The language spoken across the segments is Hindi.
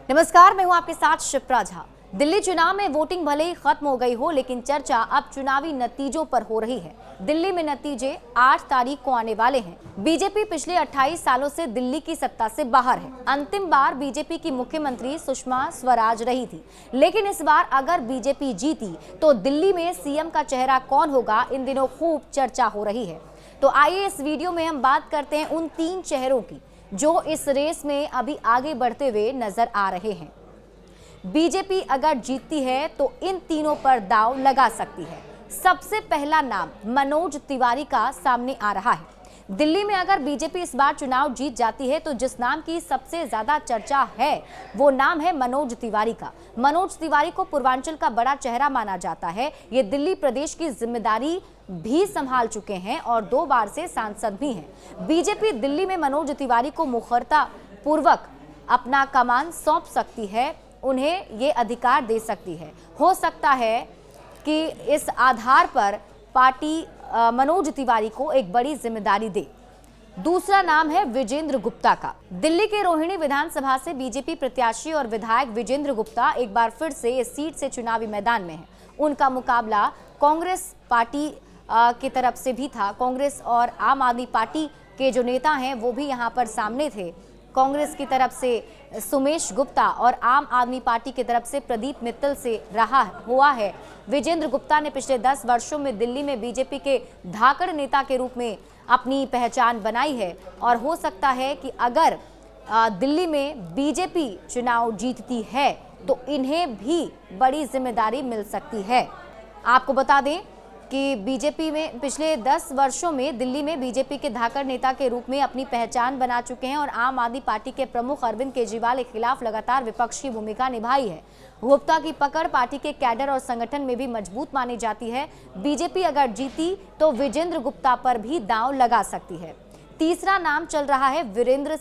नमस्कार, मैं हूं आपके साथ शिप्रा झा। दिल्ली चुनाव में वोटिंग भले ही खत्म हो गई हो, लेकिन चर्चा अब चुनावी नतीजों पर हो रही है। दिल्ली में नतीजे 8 तारीख को आने वाले हैं। बीजेपी पिछले 28 सालों से दिल्ली की सत्ता से बाहर है। अंतिम बार बीजेपी की मुख्यमंत्री सुषमा स्वराज रही थी, लेकिन इस बार अगर बीजेपी जीती तो दिल्ली में सीएम का चेहरा कौन होगा, इन दिनों खूब चर्चा हो रही है। तो आइए इस वीडियो में हम बात करते हैं उन 3 चेहरों की जो इस रेस में अभी आगे बढ़ते हुए नजर आ रहे हैं। बीजेपी अगर जीतती है तो इन तीनों पर दांव लगा सकती है। सबसे पहला नाम मनोज तिवारी का सामने आ रहा है। दिल्ली में अगर बीजेपी इस बार चुनाव जीत जाती है तो जिस नाम की सबसे ज्यादा चर्चा है वो नाम है मनोज तिवारी का। मनोज तिवारी को पूर्वांचल का बड़ा चेहरा माना जाता है। ये दिल्ली प्रदेश की जिम्मेदारी भी संभाल चुके हैं और 2 बार से सांसद भी हैं। बीजेपी दिल्ली में मनोज तिवारी को मुखरता पूर्वक अपना कमान सौंप सकती है, उन्हें ये अधिकार दे सकती है। हो सकता है कि इस आधार पर पार्टी मनोज तिवारी को एक बड़ी जिम्मेदारी दे। दूसरा नाम है विजेंद्र गुप्ता का। दिल्ली के रोहिणी विधानसभा से बीजेपी प्रत्याशी और विधायक विजेंद्र गुप्ता एक बार फिर से इस सीट से चुनावी मैदान में है। उनका मुकाबला कांग्रेस पार्टी की तरफ से भी था। कांग्रेस और आम आदमी पार्टी के जो नेता हैं वो भी यहाँ पर सामने थे। कांग्रेस की तरफ से सुमेश गुप्ता और आम आदमी पार्टी की तरफ से प्रदीप मित्तल से रहा हुआ है। विजेंद्र गुप्ता ने पिछले 10 वर्षों में दिल्ली में बीजेपी के धाकड़ नेता के रूप में अपनी पहचान बनाई है और हो सकता है कि अगर दिल्ली में बीजेपी चुनाव जीतती है तो इन्हें भी बड़ी जिम्मेदारी मिल सकती है। आपको बता दें कि बीजेपी में पिछले 10 वर्षों में दिल्ली में बीजेपी के धाकड़ नेता के रूप में अपनी पहचान बना चुके हैं और आम आदमी पार्टी के प्रमुख अरविंद केजरीवाल के खिलाफ लगातार विपक्ष की भूमिका निभाई है। गुप्ता की पकड़ पार्टी के कैडर और संगठन में भी मजबूत मानी जाती है। बीजेपी अगर जीती तो विजेंद्र गुप्ता पर भी दांव लगा सकती है। तीसरा नाम चल रहा है वीरेंद्र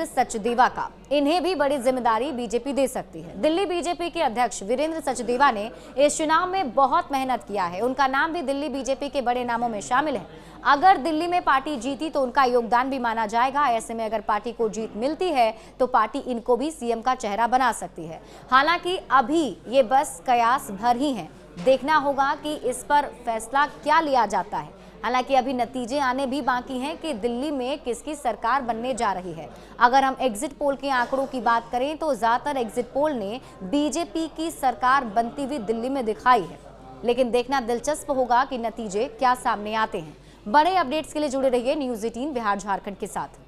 सचदेवा का। इन्हें भी बड़ी जिम्मेदारी बीजेपी दे सकती है। दिल्ली बीजेपी के अध्यक्ष वीरेंद्र सचदेवा ने इस चुनाव में बहुत मेहनत किया है। उनका नाम भी दिल्ली बीजेपी के बड़े नामों में शामिल है। अगर दिल्ली में पार्टी जीती तो उनका योगदान भी माना जाएगा। ऐसे में अगर पार्टी को जीत मिलती है तो पार्टी इनको भी सीएम का चेहरा बना सकती है। हालांकि अभी ये बस कयास भर ही है। देखना होगा कि इस पर फैसला क्या लिया जाता है। हालांकि अभी नतीजे आने भी बाकी हैं कि दिल्ली में किसकी सरकार बनने जा रही है। अगर हम एग्जिट पोल के आंकड़ों की बात करें तो ज्यादातर एग्जिट पोल ने बीजेपी की सरकार बनती हुई दिल्ली में दिखाई है, लेकिन देखना दिलचस्प होगा कि नतीजे क्या सामने आते हैं। बड़े अपडेट्स के लिए जुड़े रहिए न्यूज़ 18 बिहार झारखंड के साथ।